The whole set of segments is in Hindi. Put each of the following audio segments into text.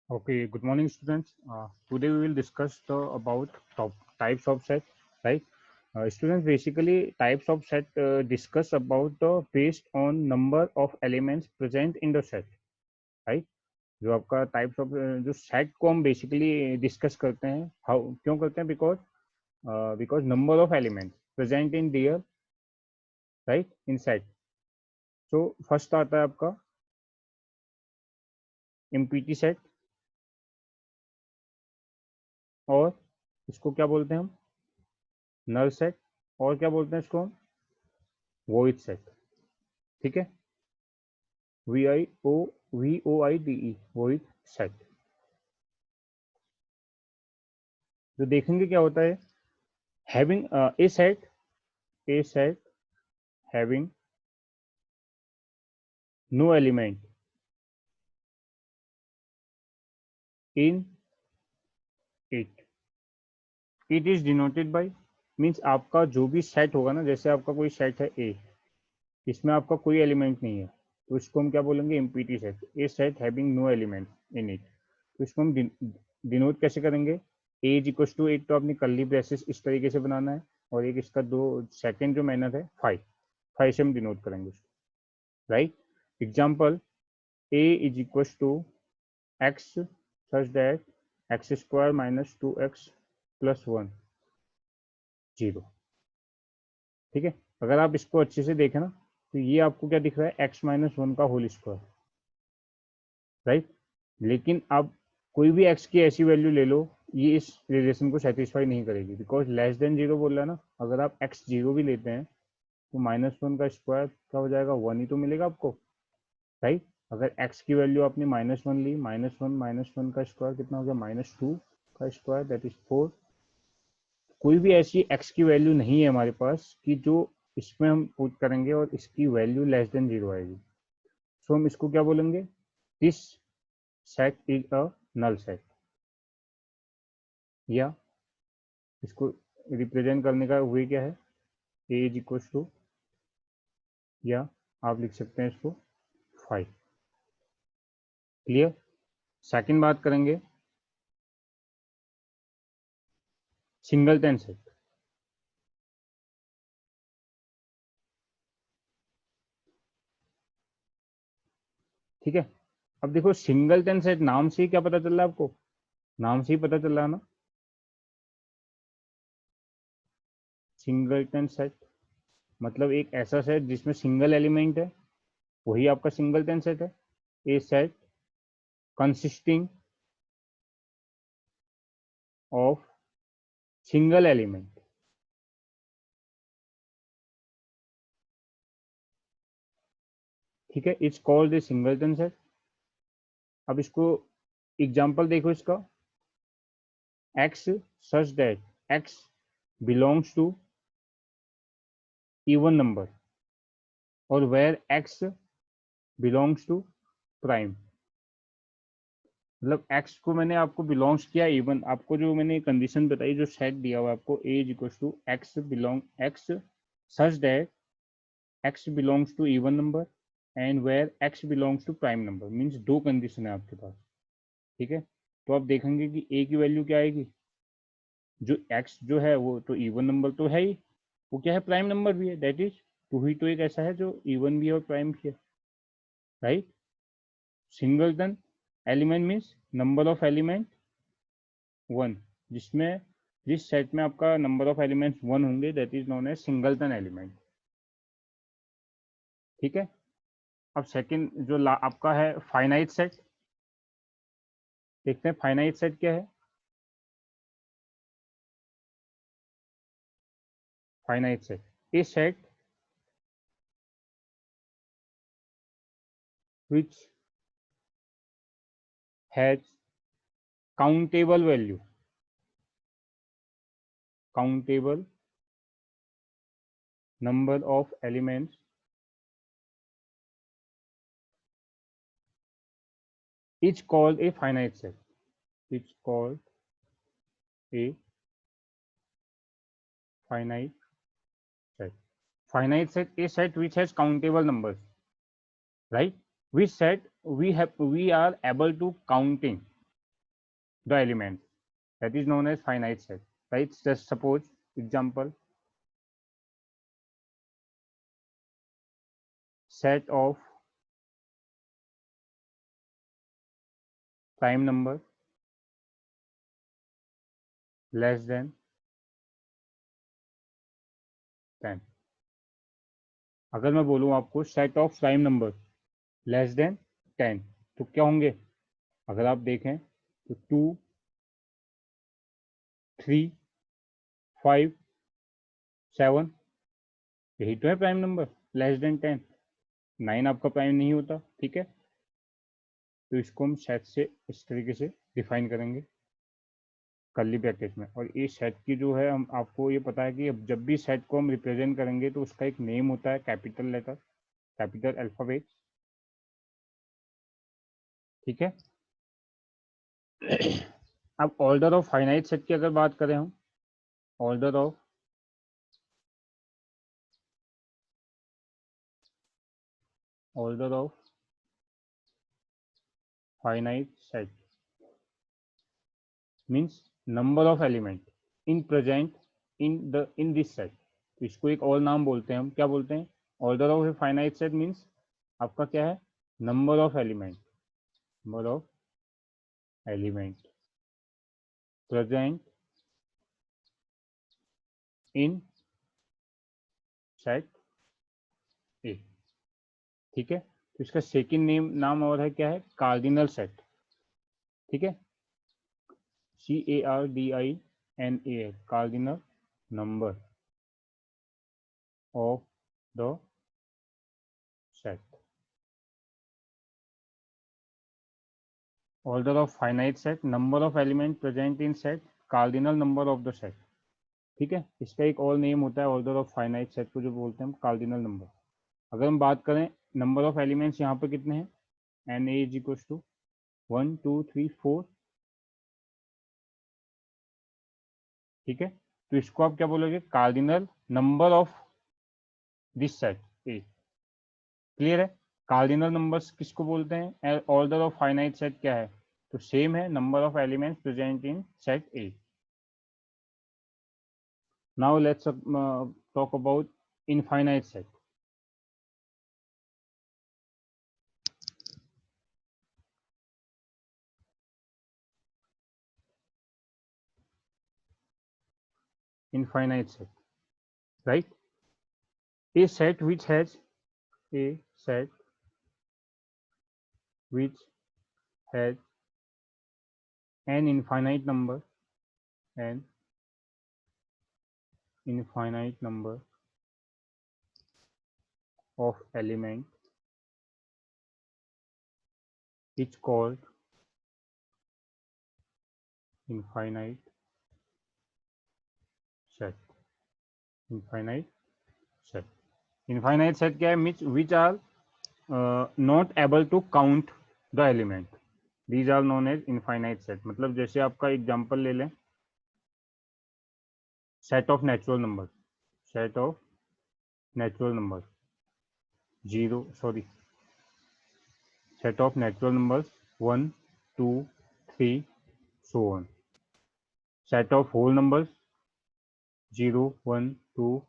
Okay, good morning, students. Today we will discuss about top types of set, right? Students, basically types of set discuss about based on number of elements present in the set, right? जो आपका टाइप्स ऑफ जो सेट को हम बेसिकली डिस्कस करते हैं, हाउ क्यों करते हैं? Because number of elements present in dear, right, in set. So first आता है आपका एमपीटी सेट, और इसको क्या बोलते हैं हम? Null set. और क्या बोलते हैं इसको हम? Void set. ठीक है, VOIDE, वॉइड सेट. तो देखेंगे क्या होता है. Having a set having no element in it, it is denoted by, means आपका जो भी सेट होगा ना, जैसे आपका कोई सेट है ए, इसमें आपका कोई एलिमेंट नहीं है, तो इसको हम क्या बोलेंगे? Empty set. A set having no element in it. तो इसको हम डिनोट कैसे करेंगे? ए इज इक्वल टू, एक तो आपने कर्ली ब्रेसेस इस तरीके से बनाना है, और एक इसका दो सेकेंड जो मेथड है फाइव, फाइव से हम डिनोट करेंगे उसको, right. Example, A is equal to x such that x square minus two x plus one zero. ठीक है, अगर आप इसको अच्छे से देखें ना, तो ये आपको क्या दिख रहा है? एक्स माइनस वन का होल स्क्वायर, राइट. लेकिन आप कोई भी एक्स की ऐसी वैल्यू ले लो, ये इस रिलेशन को सेटिस्फाई नहीं करेगी, बिकॉज लेस देन जीरो बोल रहा है ना. अगर आप एक्स जीरो भी लेते हैं, तो माइनस वन का स्क्वायर क्या हो जाएगा? वन ही तो मिलेगा आपको, राइट. अगर एक्स की वैल्यू आपने माइनस वन ली, माइनस वन का स्क्वायर कितना हो गया? माइनस टू का स्क्वायर, दैट इज फोर. कोई भी ऐसी एक्स की वैल्यू नहीं है हमारे पास कि जो इसमें हम पुट करेंगे और इसकी वैल्यू लेस देन जीरो आएगी. सो हम इसको क्या बोलेंगे? This set is a null set. या इसको रिप्रेजेंट करने का वे क्या है? ए इज इक्वल टू, या आप लिख सकते हैं इसको फाइव. क्लियर. सेकंड बात करेंगे सिंगलटन सेट. ठीक है, अब देखो सिंगलटन सेट, नाम से ही क्या पता चल रहा है आपको? नाम से ही पता चल रहा है ना, सिंगलटन सेट मतलब एक ऐसा सेट जिसमें सिंगल एलिमेंट है, वही आपका सिंगलटन सेट है. A set consisting of single element. ठीक है, it's called a singleton set. अब इसको एग्जांपल देखो इसका, X such that X belongs to even number, और where X belongs to prime. मतलब एक्स को मैंने आपको बिलोंग्स किया इवन, आपको जो मैंने कंडीशन बताई, जो सेट दिया हुआ आपको, A is equal to x such that X belongs to even number and where X belongs to prime number, means दो कंडीशन है आपके पास. ठीक है, तो आप देखेंगे कि ए की वैल्यू क्या आएगी? जो एक्स जो है वो तो इवन नंबर तो है ही, वो क्या है? प्राइम नंबर भी है, दैट इज टू ही तो एक ऐसा है जो इवन भी है और प्राइम भी है, right. Singleton element means number of element one, जिसमें जिस सेट में आपका नंबर ऑफ एलिमेंट्स वन होंगे, that is known as singleton element. ठीक है, अब सेकंड जो आपका है फाइनाइट सेट, देखते हैं फाइनाइट सेट क्या है. Finite set a set which has countable value, countable number of elements is called a finite set. It's called a finite set. Finite set a set which has countable numbers, right? Which set we are able to counting. the element, that is known as finite set, right? Just suppose example, set of prime number less than 10. अगर मैं बोलूं आपको set of prime number less than 10 तो क्या होंगे? अगर आप देखें तो 2, 3, 5, 7 यही तो है प्राइम नंबर लेस देन 10. 9 आपका प्राइम नहीं होता, ठीक है? तो इसको हम सेट से इस तरीके से डिफाइन करेंगे कर्ली ब्रैकेट में. और ये सेट की जो है, हम आपको ये पता है कि अब जब भी सेट को हम रिप्रेजेंट करेंगे तो उसका एक नेम होता है, कैपिटल लेटर, कैपिटल अल्फाबेट, ठीक है? अब ऑर्डर ऑफ फाइनाइट सेट की अगर बात करें हम, order of finite set means number of element in present in this set. तो इसको एक और नाम बोलते हैं, हम क्या बोलते हैं? Order of a finite set means आपका क्या है? Number of element, number of element present in set ए, ठीक है? तो इसका सेकंड नाम और है, क्या है? कार्डिनल सेट, ठीक है? CARDINAL, cardinal number of the set. Order of finite set, number of element present in set, cardinal number of the set, ठीक है? इसका एक और नेम होता है ऑर्डर ऑफ फाइनाइट सेट को, जो बोलते हैं हम कार्डिनल नंबर. अगर हम बात करें नंबर ऑफ एलिमेंट्स यहाँ पे कितने हैं, NA इज इक्वल टू 1 2 3 4, ठीक है? तो इसको आप क्या बोलोगे? Cardinal number of this set A. Clear है? कार्डिनल नंबर्स किसको बोलते हैं? ऑर्डर ऑफ फाइनाइट सेट क्या है? तो सेम है, number of elements present in set A. Now let's talk about infinite set. Infinite set, right? A set which has an infinite number of element is called infinite set. Infinite set क्या है? which are not able to count the element. These are known as infinite set. मतलब जैसे आपका एग्जांपल ले लें, set of natural numbers, 0, sorry, set of natural numbers 1 2 3 so on. Set of whole numbers 0 1 2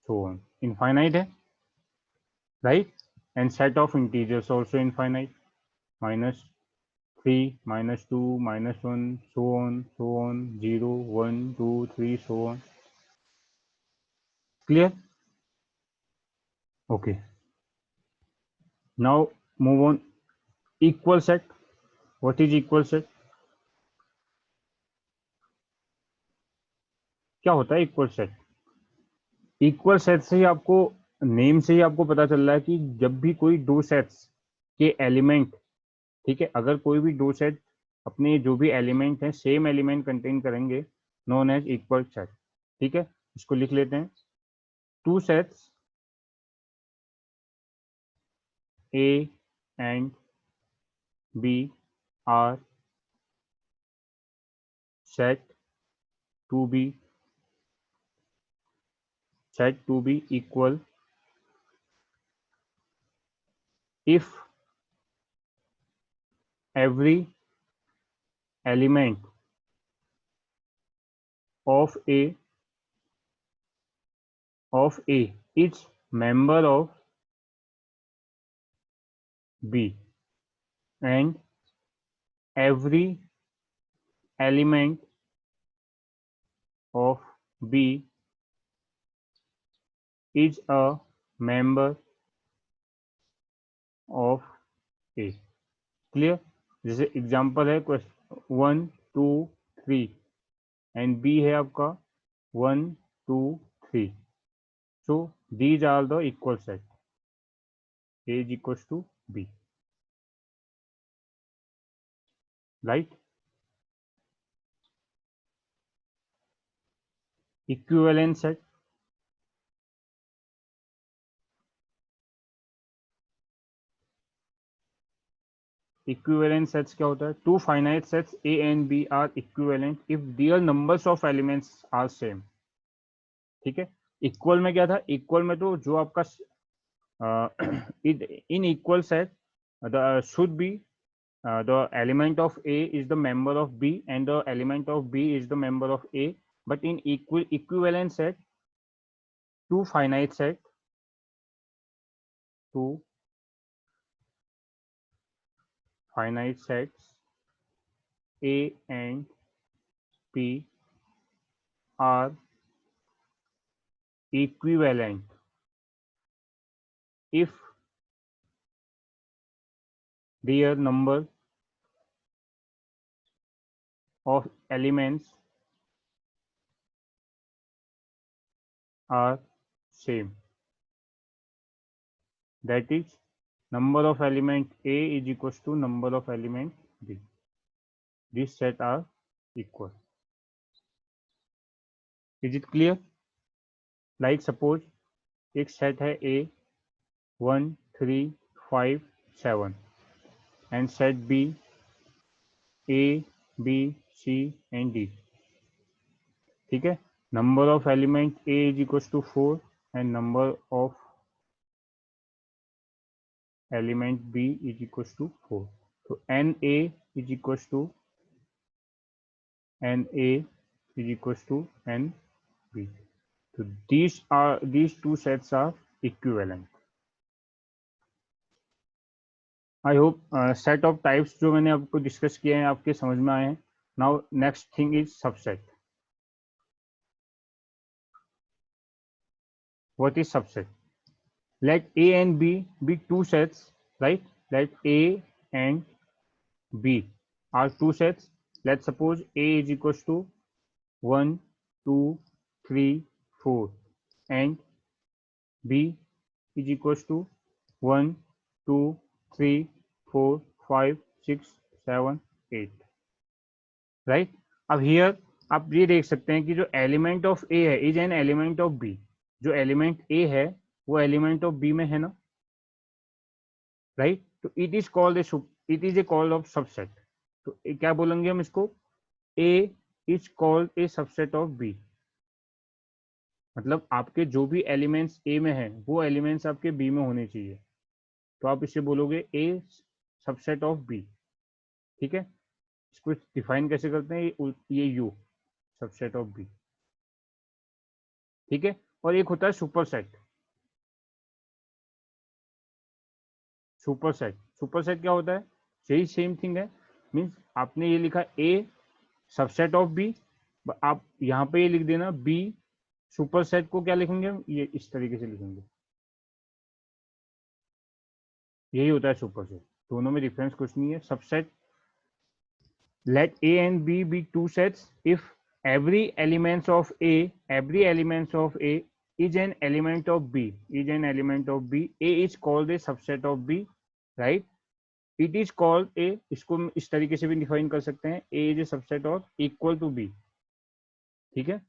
so on. Infinite है, right? And set of integers also infinite, -3 -2 -1 so on 0 1 2 3 so on. Clear? Okay. Now move on. Equal set. What is equal set? क्या होता है इक्वल सेट? इक्वल सेट से ही आपको, नेम से ही आपको पता चल रहा है कि जब भी कोई दो सेट्स के एलिमेंट, ठीक है, अगर कोई भी दो सेट अपने जो भी एलिमेंट हैं सेम एलिमेंट कंटेन करेंगे, नोन एज इक्वल सेट, ठीक है? इसको लिख लेते हैं. Two sets A and B are said to be equal if every element of A is member of B, and every element of B is a member of A. Clear? जैसे एग्जांपल है क्वेश्चन 1 2 3 एंड बी है आपका 1 2 3. So these are the equal set. A is equals to B. Right? Equivalent set. Equivalent sets क्या होता है? Two finite sets A and B are equivalent if their numbers of elements are same. ठीक है? इक्वल में क्या था? इक्वल में तो जो आपका in equal set the should be the element of A is the member of B and the element of B is the member of A. But in equivalent set, two finite sets A and B are equivalent if their number of elements are same. That is, number of element A is equals to number of element B. These set are equal. Is it clear? Like suppose एक set है A 1 3 5 7 and set B A B C and D. ठीक है? Number of element A is equals to 4 and number of element B is equals to 4. So NA is equals to NA is equals to NB. So these two sets are equivalent. I hope set of types जो मैंने आपको डिस्कस किए हैं आपके समझ में आए हैं. Now next thing is subset. What is subset? Let A and B be two sets, right? Let A and B are two sets. Let's suppose A is equals to 1 2 3 4 and B is equals to 1 2 3 4 5 6 7 8. Right? अब हियर आप ये देख सकते हैं कि जो एलिमेंट ऑफ ए है is an element of B. जो एलिमेंट ए है वो एलिमेंट ऑफ बी में है ना, राइट? तो it is a called of subset. तो क्या बोलेंगे हम इसको? A is called a subset of B. मतलब आपके जो भी एलिमेंट्स ए में है वो एलिमेंट्स आपके बी में होने चाहिए. तो आप इसे बोलोगे ए सबसेट ऑफ बी. ठीक है? इसको डिफाइन कैसे करते हैं? ये यू सबसेट ऑफ बी. ठीक है? और एक होता है सुपरसेट. सुपरसेट क्या होता है? यही सेम थिंग है. मींस आपने ये लिखा ए सबसेट ऑफ बी, आप यहाँ पे ये लिख देना बी सुपरसेट को क्या लिखेंगे हम? ये इस तरीके से लिखेंगे. यही होता है सुपरसेट. दोनों में डिफरेंस कुछ नहीं है. Subset let A and B be two sets if every elements of A is an element of B. A is called a subset of B, right? It is called a, इसको इस तरीके से भी डिफाइन कर सकते हैं, A is a subset of equal to B. ठीक है?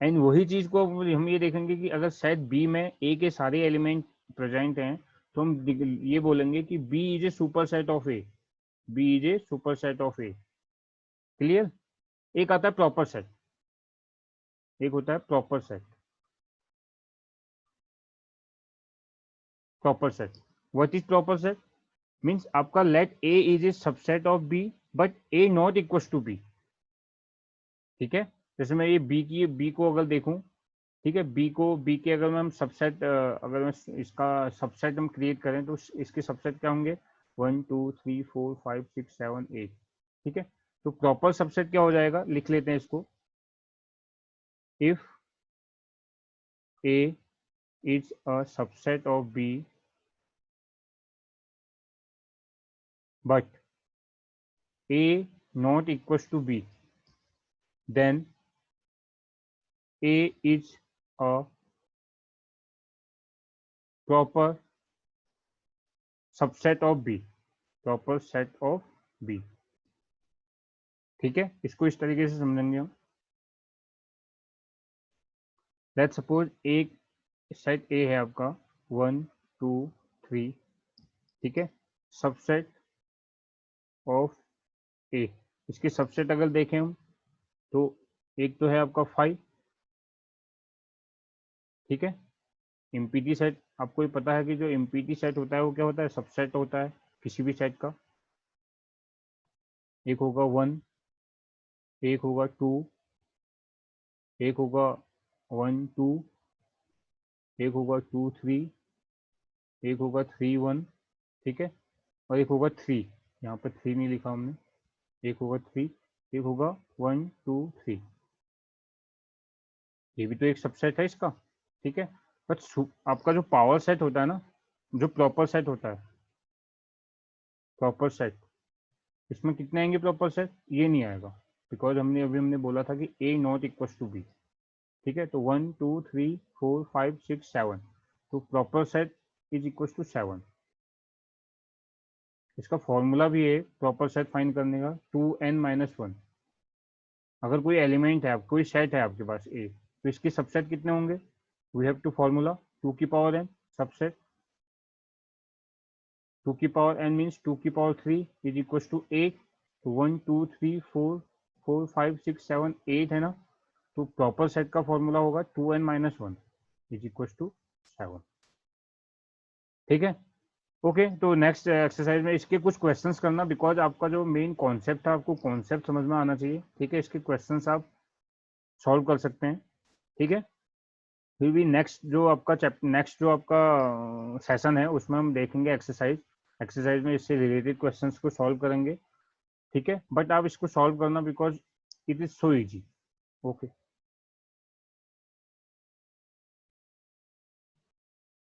एंड वही चीज को हम ये देखेंगे कि अगर सेट B में A के सारे एलिमेंट प्रेजेंट हैं तो हम ये बोलेंगे कि B is a super set of A. B is a superset of A. Clear? एक आता है प्रॉपर सेट, एक होता है proper set. Proper set, what is proper set? Means आपका let A is a subset of B but A not equal to B. ठीक है? जैसे मैं ये बी को अगर देखूं, ठीक है, बी के अगर हम सबसेट, अगर मैं इसका सबसेट हम क्रिएट करें तो इसके सबसेट क्या होंगे, 1 2 3 4 5 6 7 8, ठीक है। तो प्रॉपर सबसेट क्या हो जाएगा, लिख लेते हैं इसको, if A is a subset of B but A not equals to B, then A is a proper subset of B, proper set of B, ठीक है। इसको इस तरीके से समझेंगे हम। लेट सपोज एक सेट ए है आपका 1 2 3, ठीक है, सबसेट ऑफ ए, इसके सबसेट अगर देखें हम तो एक तो है आपका 5, ठीक है। एमपीटी सेट आपको ही पता है कि जो एमपीटी सेट होता है वो क्या होता है, सबसेट होता है किसी भी सेट का। एक होगा 1, एक होगा 2, एक होगा 1 2, एक होगा 2 3, एक होगा 3 1, ठीक है, और एक होगा 3, यहाँ पर 3 नहीं लिखा हमने, एक होगा 3, एक होगा 1 2 3, ये भी तो एक सबसेट है इसका, ठीक है। बट आपका जो पावर सेट होता है ना, जो प्रॉपर सेट होता है, प्रॉपर सेट, इसमें कितने आएंगे प्रॉपर सेट, ये नहीं आएगा, बिकॉज हमने बोला था कि ए नॉट इक्वल टू बी, ठीक है। तो 1 2 3 4 5 6 7, तो proper set is equal to 7। इसका फॉर्मूला भी है प्रॉपर सेट फाइंड करने का, 2n-1। अगर कोई एलिमेंट है, कोई सेट है आपके पास ए, तो इसके सबसेट कितने होंगे, we have to formula 2n subset, 2n means 2 3 is equal to 8, तो 1 2 3 4 4 5 6 7 8 है ना, तो प्रॉपर सेट का फॉर्मूला होगा 2n-1 इज इक्वल टू 7, ठीक है। ओके, तो नेक्स्ट एक्सरसाइज में इसके कुछ क्वेश्चंस करना, बिकॉज आपका जो मेन कॉन्सेप्ट है आपको कॉन्सेप्ट समझ में आना चाहिए, ठीक है। इसके क्वेश्चंस आप सॉल्व कर सकते हैं, ठीक है। फिर भी नेक्स्ट जो आपका सेशन है उसमें हम देखेंगे एक्सरसाइज में इससे रिलेटेड क्वेश्चंस को सॉल्व करेंगे, ठीक है। बट आप इसको सॉल्व करना, because it is so easy. Okay.